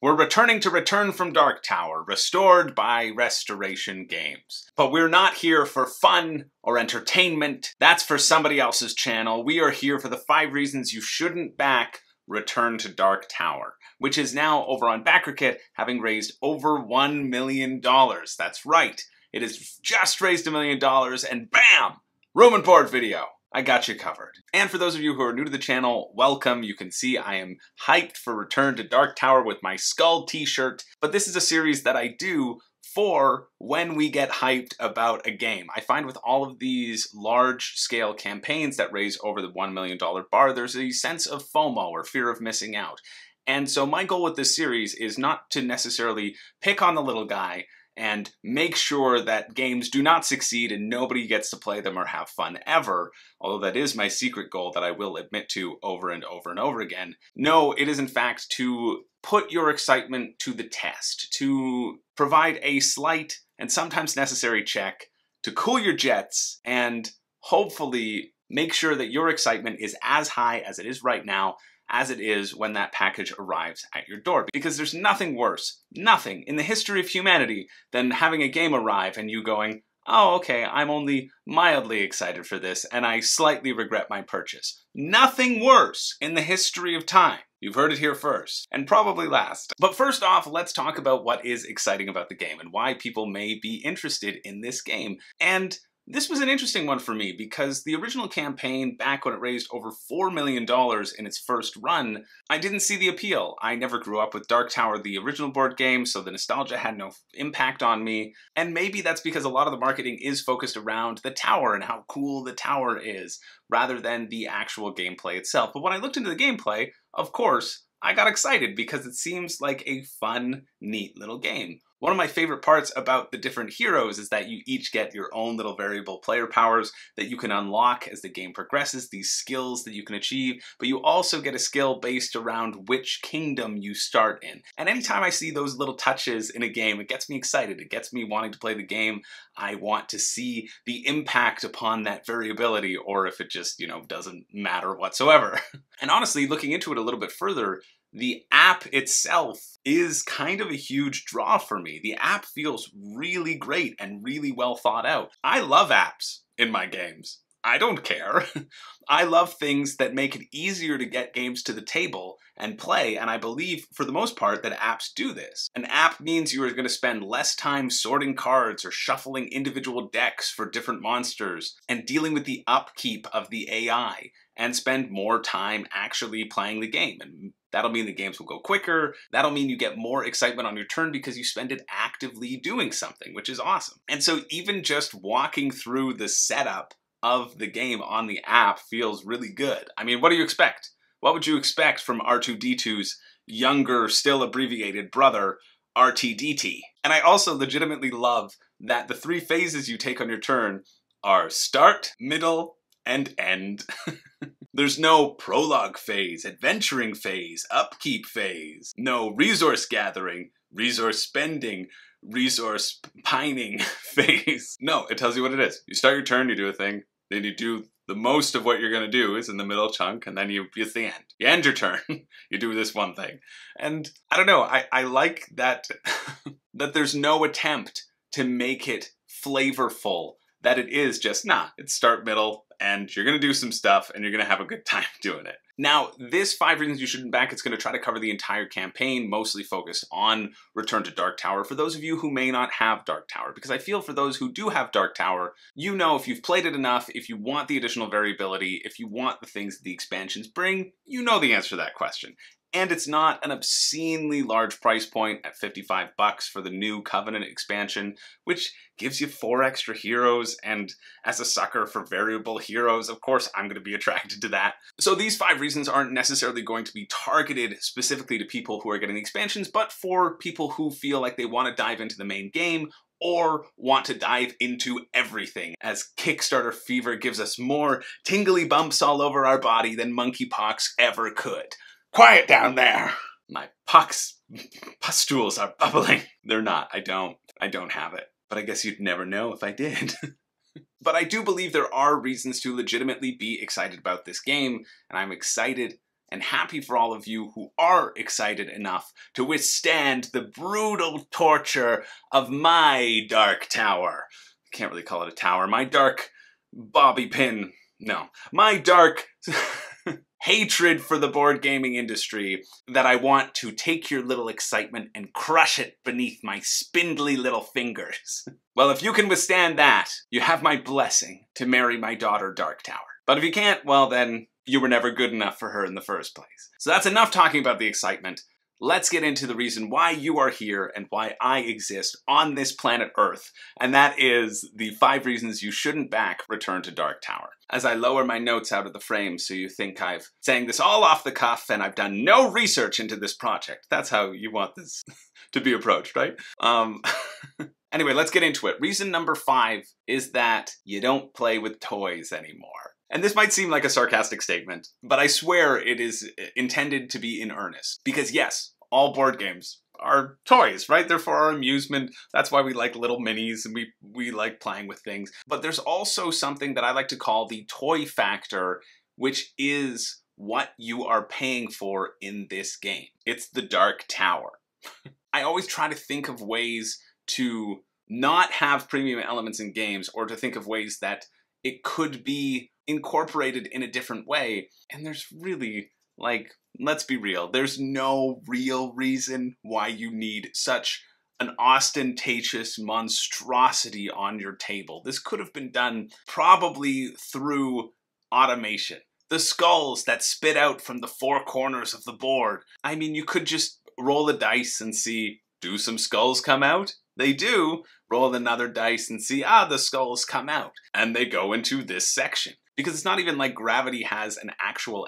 We're returning to Return from Dark Tower, restored by Restoration Games. But we're not here for fun or entertainment. That's for somebody else's channel. We are here for the 5 reasons you shouldn't back Return to Dark Tower, which is now over on Backerkit, having raised over $1 million. That's right. It has just raised $1 million, and bam! Room and board video. I got you covered. And for those of you who are new to the channel, welcome. You can see I am hyped for Return to Dark Tower with my Skull t-shirt, but this is a series that I do for when we get hyped about a game. I find with all of these large-scale campaigns that raise over the $1 million bar, there's a sense of FOMO, or fear of missing out. And so my goal with this series is not to necessarily pick on the little guy and make sure that games do not succeed and nobody gets to play them or have fun ever, although that is my secret goal that I will admit to over and over and over again. No, it is in fact to put your excitement to the test, to provide a slight and sometimes necessary check to cool your jets and hopefully make sure that your excitement is as high as it is right now as it is when that package arrives at your door. Because there's nothing worse, nothing in the history of humanity than having a game arrive and you going, oh, okay, I'm only mildly excited for this and I slightly regret my purchase. Nothing worse in the history of time. You've heard it here first, and probably last. But first off, let's talk about what is exciting about the game and why people may be interested in this game. And this was an interesting one for me because the original campaign, back when it raised over $4 million in its first run, I didn't see the appeal. I never grew up with Dark Tower, the original board game, so the nostalgia had no impact on me. And maybe that's because a lot of the marketing is focused around the tower and how cool the tower is, rather than the actual gameplay itself. But when I looked into the gameplay, of course, I got excited because it seems like a fun, neat little game. One of my favorite parts about the different heroes is that you each get your own little variable player powers that you can unlock as the game progresses, these skills that you can achieve, but you also get a skill based around which kingdom you start in. And anytime I see those little touches in a game, it gets me excited. It gets me wanting to play the game. I want to see the impact upon that variability, or if it just, doesn't matter whatsoever. And honestly, looking into it a little bit further, the app itself is kind of a huge draw for me. The app feels really great and really well thought out. I love apps in my games. I don't care. I love things that make it easier to get games to the table and play, and I believe, for the most part, that apps do this. An app means you are going to spend less time sorting cards or shuffling individual decks for different monsters and dealing with the upkeep of the AI, and spend more time actually playing the game. And that'll mean the games will go quicker. That'll mean you get more excitement on your turn because you spend it actively doing something, which is awesome. And so even just walking through the setup of the game on the app feels really good. I mean, what do you expect? What would you expect from R2-D2's younger, still abbreviated brother, RTDT? And I also legitimately love that the 3 phases you take on your turn are start, middle, and end. There's no prologue phase, adventuring phase, upkeep phase, no resource gathering, resource spending, resource pining phase. No, it tells you what it is. You start your turn, you do a thing, then you do the most of what you're going to do is in the middle chunk, and then it's the end. You end your turn, you do this one thing. And I don't know, I like that, that there's no attempt to make it flavorful, that it is just, it's start, middle, and you're going to do some stuff, and you're going to have a good time doing it. Now, this 5 reasons you shouldn't back, it's going to try to cover the entire campaign, mostly focused on Return to Dark Tower, for those of you who may not have Dark Tower, because I feel for those who do have Dark Tower, you know if you've played it enough, if you want the additional variability, if you want the things that the expansions bring, you know the answer to that question. And it's not an obscenely large price point at $55 for the new Covenant expansion, which gives you 4 extra heroes, and as a sucker for variable heroes, of course I'm going to be attracted to that. So these 5 reasons aren't necessarily going to be targeted specifically to people who are getting the expansions, but for people who feel like they want to dive into the main game, or want to dive into everything, as Kickstarter fever gives us more tingly bumps all over our body than monkeypox ever could. Quiet down there! My pustules are bubbling. They're not. I don't have it. But I guess you'd never know if I did. But I do believe there are reasons to legitimately be excited about this game, and I'm excited and happy for all of you who are excited enough to withstand the brutal torture of my dark tower. I can't really call it a tower. My dark bobby pin. No. My dark hatred for the board gaming industry that I want to take your little excitement and crush it beneath my spindly little fingers. Well, if you can withstand that, you have my blessing to marry my daughter Dark Tower. But if you can't, well then, you were never good enough for her in the first place. So that's enough talking about the excitement. Let's get into the reason why you are here and why I exist on this planet Earth, and that is the 5 reasons you shouldn't back Return to Dark Tower. As I lower my notes out of the frame so you think I've saying this all off the cuff and I've done no research into this project. That's how you want this to be approached, right? Anyway, let's get into it. Reason number 5 is that you don't play with toys anymore. And this might seem like a sarcastic statement, but I swear it is intended to be in earnest. Because yes, all board games are toys, right? They're for our amusement. That's why we like little minis and we like playing with things. But there's also something that I like to call the toy factor, which is what you are paying for in this game. It's the Dark Tower. I always try to think of ways to not have premium elements in games, or to think of ways that it could be incorporated in a different way. And there's really, like, let's be real, there's no real reason why you need such an ostentatious monstrosity on your table. This could have been done probably through automation. The skulls that spit out from the 4 corners of the board. I mean, you could just roll a dice and see, do some skulls come out? They do. Roll another dice and see, the skulls come out. And they go into this section. Because it's not even like gravity has an actual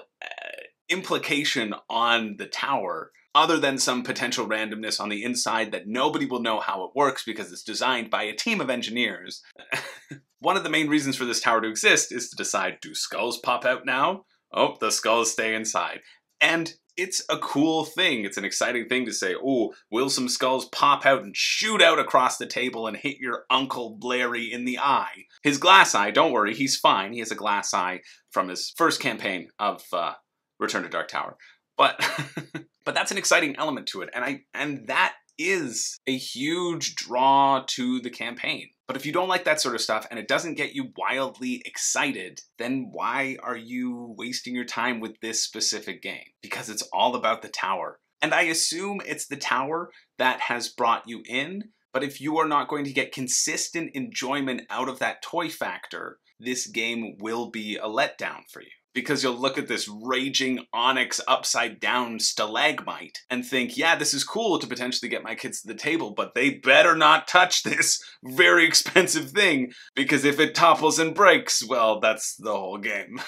implication on the tower, other than some potential randomness on the inside that nobody will know how it works because it's designed by a team of engineers. One of the main reasons for this tower to exist is to decide, do skulls pop out now? Oh, the skulls stay inside. And it's a cool thing. It's an exciting thing to say, oh, will some skulls pop out and shoot out across the table and hit your Uncle Larry in the eye? His glass eye, don't worry, he's fine. He has a glass eye from his first campaign of Return to Dark Tower. But but that's an exciting element to it, and that is a huge draw to the campaign. But if you don't like that sort of stuff and it doesn't get you wildly excited, then why are you wasting your time with this specific game? Because it's all about the tower. And I assume it's the tower that has brought you in, but if you are not going to get consistent enjoyment out of that toy factor, this game will be a letdown for you. Because you'll look at this raging onyx upside down stalagmite and think, yeah, this is cool to potentially get my kids to the table, but they better not touch this very expensive thing, because if it topples and breaks, well, that's the whole game.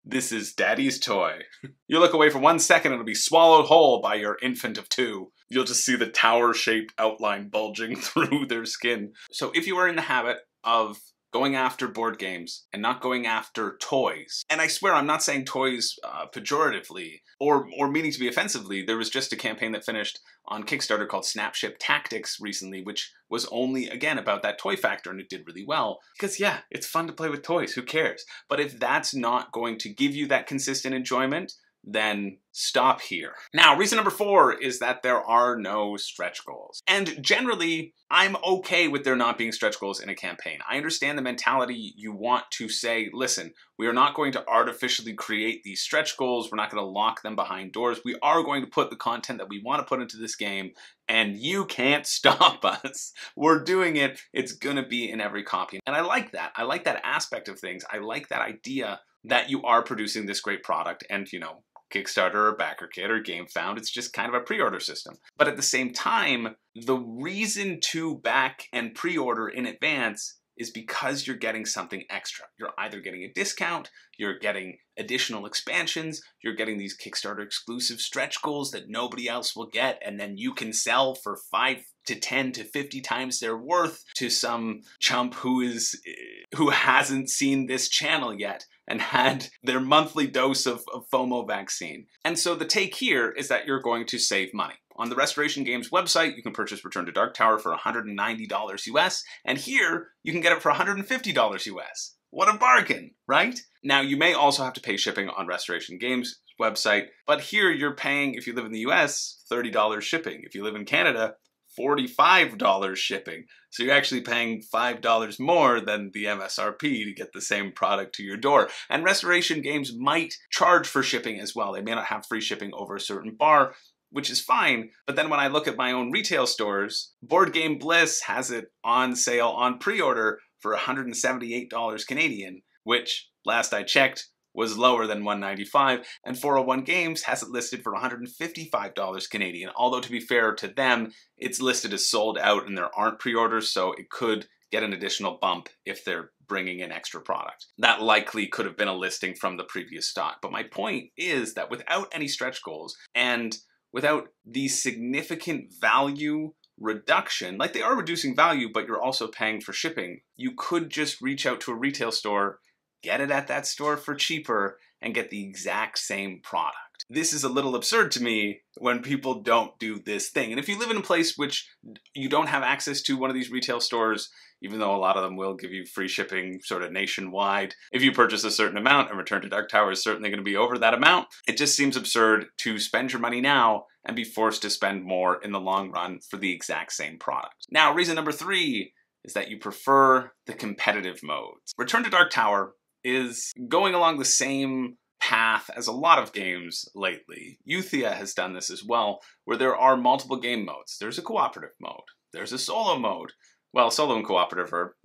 This is daddy's toy. You look away for 1 second and it'll be swallowed whole by your infant of 2. You'll just see the tower-shaped outline bulging through their skin. So if you are in the habit of going after board games and not going after toys. And I swear I'm not saying toys pejoratively or meaning to be offensively. There was just a campaign that finished on Kickstarter called Snapship Tactics recently, which was only, again, about that toy factor, and it did really well. Because yeah, it's fun to play with toys, who cares? But if that's not going to give you that consistent enjoyment, then stop here. Now, reason number 4 is that there are no stretch goals. And generally, I'm okay with there not being stretch goals in a campaign. I understand the mentality you want to say, listen, we are not going to artificially create these stretch goals. We're not going to lock them behind doors. We are going to put the content that we want to put into this game, and you can't stop us. We're doing it. It's going to be in every copy. And I like that. I like that aspect of things. I like that idea that you are producing this great product, and, you know, Kickstarter or Backerkit or GameFound, it's just kind of a pre-order system. But at the same time, the reason to back and pre-order in advance is because you're getting something extra. You're either getting a discount, you're getting additional expansions, you're getting these Kickstarter exclusive stretch goals that nobody else will get, and then you can sell for 5 to 10 to 50 times their worth to some chump who hasn't seen this channel yet and had their monthly dose of FOMO vaccine. And so the take here is that you're going to save money. On the Restoration Games website, you can purchase Return to Dark Tower for $190 US, and here you can get it for $150 US. What a bargain, right? Now, you may also have to pay shipping on Restoration Games website. But here you're paying, if you live in the US, $30 shipping. If you live in Canada, $45 shipping. So you're actually paying $5 more than the MSRP to get the same product to your door. And Restoration Games might charge for shipping as well. They may not have free shipping over a certain bar, which is fine. But then when I look at my own retail stores, Board Game Bliss has it on sale on pre-order for $178 Canadian, which last I checked was lower than $195, and 401 Games has it listed for $155 Canadian. Although to be fair to them, it's listed as sold out and there aren't pre-orders, so it could get an additional bump if they're bringing in extra product. That likely could have been a listing from the previous stock. But my point is that without any stretch goals and without the significant value reduction, like they are reducing value, but you're also paying for shipping, you could just reach out to a retail store, get it at that store for cheaper, and get the exact same product. This is a little absurd to me when people don't do this thing. And if you live in a place which you don't have access to one of these retail stores, even though a lot of them will give you free shipping sort of nationwide, if you purchase a certain amount, and Return to Dark Tower is certainly going to be over that amount, it just seems absurd to spend your money now and be forced to spend more in the long run for the exact same product. Now, reason number 3 is that you prefer the competitive modes. Return to Dark Tower is going along the same path as a lot of games lately. Euthia has done this as well, where there are multiple game modes. There's a cooperative mode. There's a solo mode. Well, solo and cooperative are,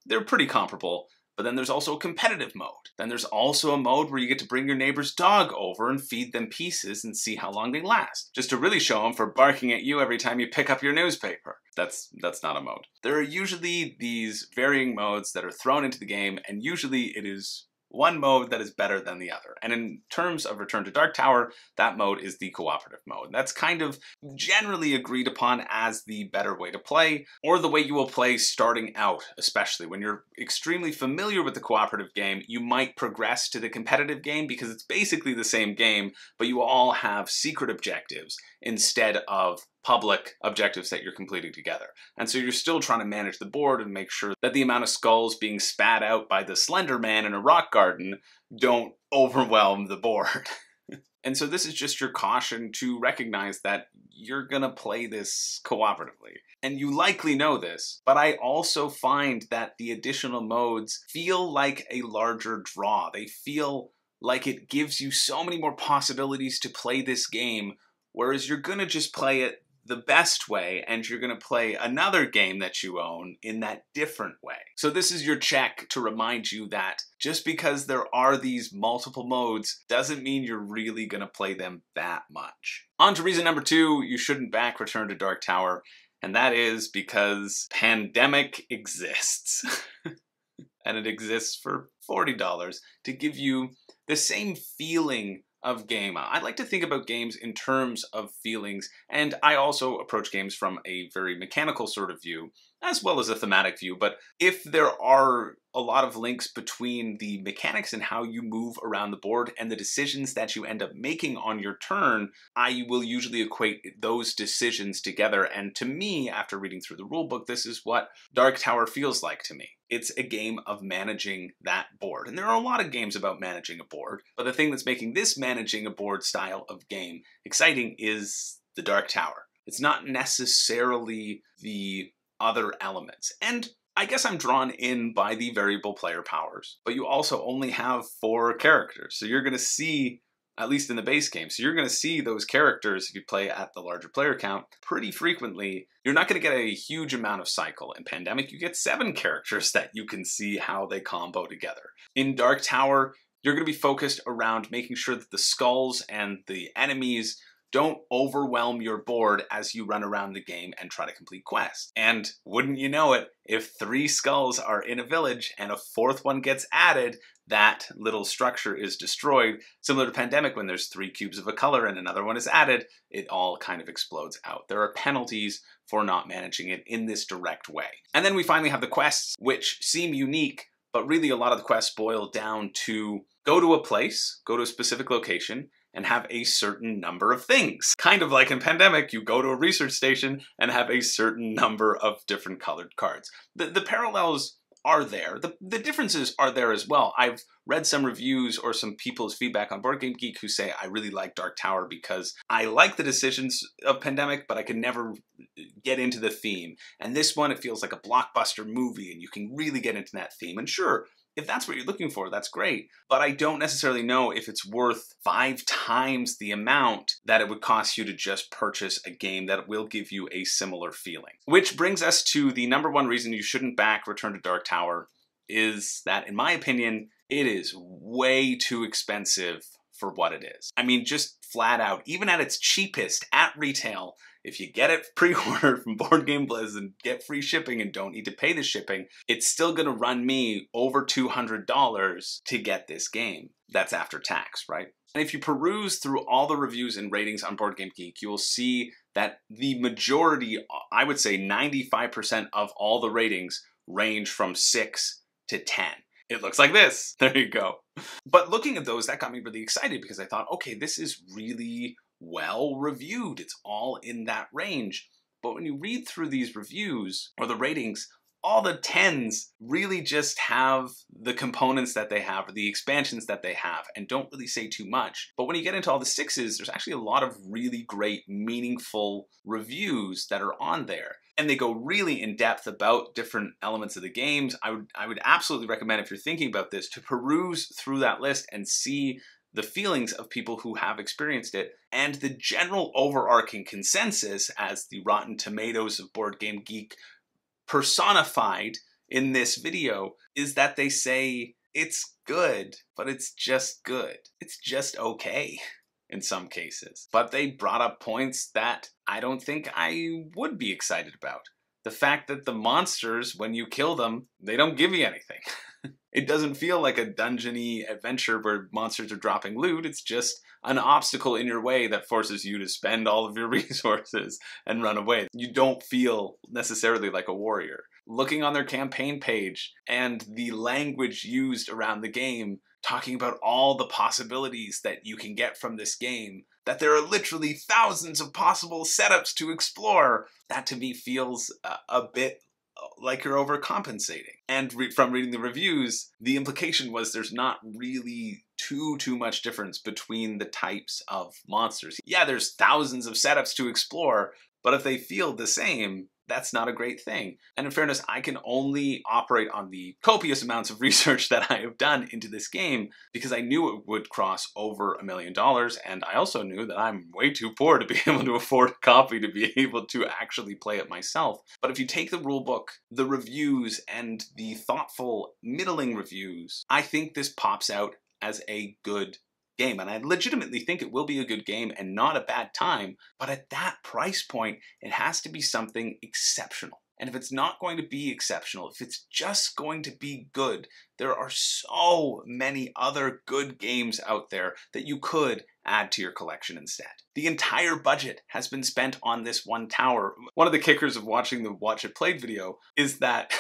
they're pretty comparable. But then there's also a competitive mode. Then there's also a mode where you get to bring your neighbor's dog over and feed them pieces and see how long they last. Just to really show them for barking at you every time you pick up your newspaper. That's not a mode. There are usually these varying modes that are thrown into the game, and usually it is one mode that is better than the other. And in terms of Return to Dark Tower, that mode is the cooperative mode. That's kind of generally agreed upon as the better way to play, or the way you will play starting out, especially. When you're extremely familiar with the cooperative game, you might progress to the competitive game because it's basically the same game, but you all have secret objectives instead of public objectives that you're completing together. And so you're still trying to manage the board and make sure that the amount of skulls being spat out by the Slender Man in a rock garden don't overwhelm the board. And so this is just your caution to recognize that you're gonna play this cooperatively. And you likely know this, but I also find that the additional modes feel like a larger draw. They feel like it gives you so many more possibilities to play this game, whereas you're gonna just play it the best way, and you're going to play another game that you own in that different way. So this is your check to remind you that just because there are these multiple modes doesn't mean you're really going to play them that much. On to reason number 2, you shouldn't back Return to Dark Tower, and that is because Pandemic exists. And it exists for $40 to give you the same feeling of game. I like to think about games in terms of feelings, and I also approach games from a very mechanical sort of view, as well as a thematic view. But if there are a lot of links between the mechanics and how you move around the board and the decisions that you end up making on your turn, I will usually equate those decisions together. And to me, after reading through the rulebook, this is what Dark Tower feels like to me. It's a game of managing that board. And there are a lot of games about managing a board, but the thing that's making this managing a board style of game exciting is the Dark Tower. It's not necessarily the other elements. And I guess I'm drawn in by the variable player powers, but you also only have 4 characters. So you're going to see, at least in the base game, so you're going to see those characters if you play at the larger player count pretty frequently. You're not going to get a huge amount of cycle. In Pandemic, you get 7 characters that you can see how they combo together. In Dark Tower, you're going to be focused around making sure that the skulls and the enemies don't overwhelm your board as you run around the game and try to complete quests. And wouldn't you know it, if 3 skulls are in a village and a 4th one gets added, that little structure is destroyed. Similar to Pandemic, when there's 3 cubes of a color and another one is added, it all kind of explodes out. There are penalties for not managing it in this direct way. And then we finally have the quests, which seem unique, but really a lot of the quests boil down to go to a place, go to a specific location, and have a certain number of things. Kind of like in Pandemic, you go to a research station and have a certain number of different colored cards. The parallels are there. The differences are there as well. I've read some reviews or some people's feedback on Board Game Geek who say, I really like Dark Tower because I like the decisions of Pandemic, but I can never get into the theme. And this one, it feels like a blockbuster movie and you can really get into that theme. And sure, if that's what you're looking for, that's great. But I don't necessarily know if it's worth 5 times the amount that it would cost you to just purchase a game that will give you a similar feeling. Which brings us to the number one reason you shouldn't back Return to Dark Tower, is that, in my opinion, it is way too expensive for what it is. I mean, just flat out, even at its cheapest at retail, if you get it pre-ordered from Board Game Blizz and get free shipping and don't need to pay the shipping, it's still gonna run me over $200 to get this game. That's after tax, right? And if you peruse through all the reviews and ratings on Board Game Geek, you will see that the majority, I would say 95% of all the ratings range from 6 to 10. It looks like this. There you go. But looking at those, that got me really excited because I thought, okay, this is really well reviewed. It's all in that range. But when you read through these reviews or the ratings, all the 10s really just have the components that they have or the expansions that they have and don't really say too much. But when you get into all the 6s, there's actually a lot of really great, meaningful reviews that are on there. And they go really in depth about different elements of the games. I would absolutely recommend, if you're thinking about this, to peruse through that list and see the feelings of people who have experienced it, and the general overarching consensus as the Rotten Tomatoes of Board Game Geek personified in this video is that they say it's good, but it's just good. It's just okay in some cases. But they brought up points that I don't think I would be excited about. The fact that the monsters, when you kill them, they don't give you anything. It doesn't feel like a dungeon-y adventure where monsters are dropping loot. It's just an obstacle in your way that forces you to spend all of your resources and run away. You don't feel necessarily like a warrior. Looking on their campaign page and the language used around the game, talking about all the possibilities that you can get from this game, that there are literally thousands of possible setups to explore, that to me feels a bit like you're overcompensating. And from reading the reviews, the implication was there's not really too much difference between the types of monsters. Yeah, there's thousands of setups to explore, but if they feel the same, that's not a great thing. And in fairness, I can only operate on the copious amounts of research that I have done into this game because I knew it would cross over $1 million, and I also knew that I'm way too poor to be able to afford a copy to be able to actually play it myself. But if you take the rulebook, the reviews, and the thoughtful, middling reviews, I think this pops out as a good game, and I legitimately think it will be a good game and not a bad time, but at that price point, it has to be something exceptional. And if it's not going to be exceptional, if it's just going to be good, there are so many other good games out there that you could add to your collection instead. The entire budget has been spent on this one tower. One of the kickers of watching the Watch It Played video is that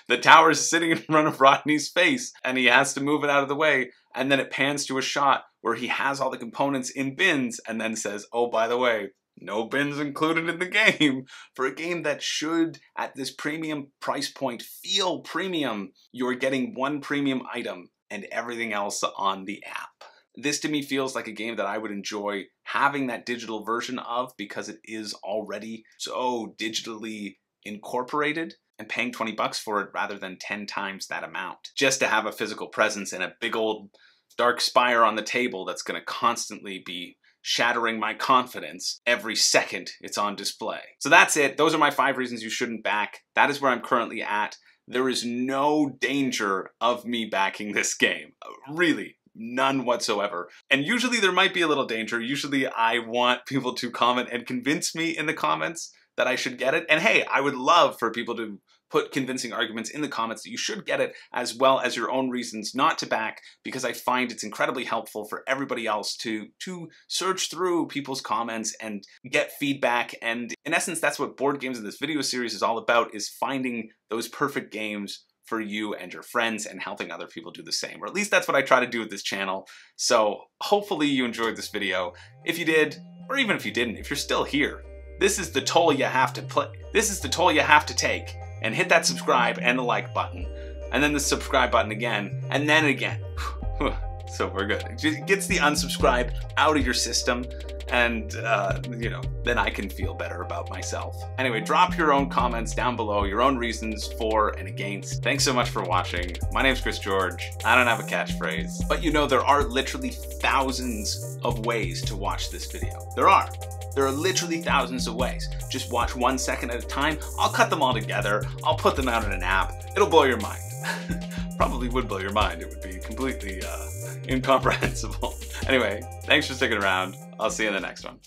the tower is sitting in front of Rodney's face and he has to move it out of the way, and then it pans to a shot where he has all the components in bins and then says, oh, by the way, no bins included in the game. For a game that should, at this premium price point, feel premium, you're getting one premium item and everything else on the app. This to me feels like a game that I would enjoy having that digital version of because it is already so digitally incorporated, and paying $20 for it rather than 10 times that amount. Just to have a physical presence and a big old dark spire on the table that's going to constantly be shattering my confidence every second it's on display. So that's it. Those are my 5 reasons you shouldn't back. That is where I'm currently at. There is no danger of me backing this game. Really. None whatsoever. And usually there might be a little danger. Usually I want people to comment and convince me in the comments that I should get it. And hey, I would love for people to put convincing arguments in the comments that you should get it, as well as your own reasons not to back, because I find it's incredibly helpful for everybody else to search through people's comments and get feedback. And in essence, that's what Board Games in this video series is all about, is finding those perfect games for you and your friends and helping other people do the same. Or at least that's what I try to do with this channel. So hopefully you enjoyed this video. If you did, or even if you didn't, if you're still here, this is the toll you have to take. And hit that subscribe and the like button. and then the subscribe button again, and then again. So we're good. It gets the unsubscribe out of your system, and you know, then I can feel better about myself. Anyway, drop your own comments down below, your own reasons for and against. Thanks so much for watching. My name's Chris George. I don't have a catchphrase, but you know, there are literally thousands of ways to watch this video. There are literally thousands of ways. Just watch 1 second at a time. I'll cut them all together. I'll put them out in an app. It'll blow your mind. Probably would blow your mind. It would be completely incomprehensible. Anyway, thanks for sticking around. I'll see you in the next one.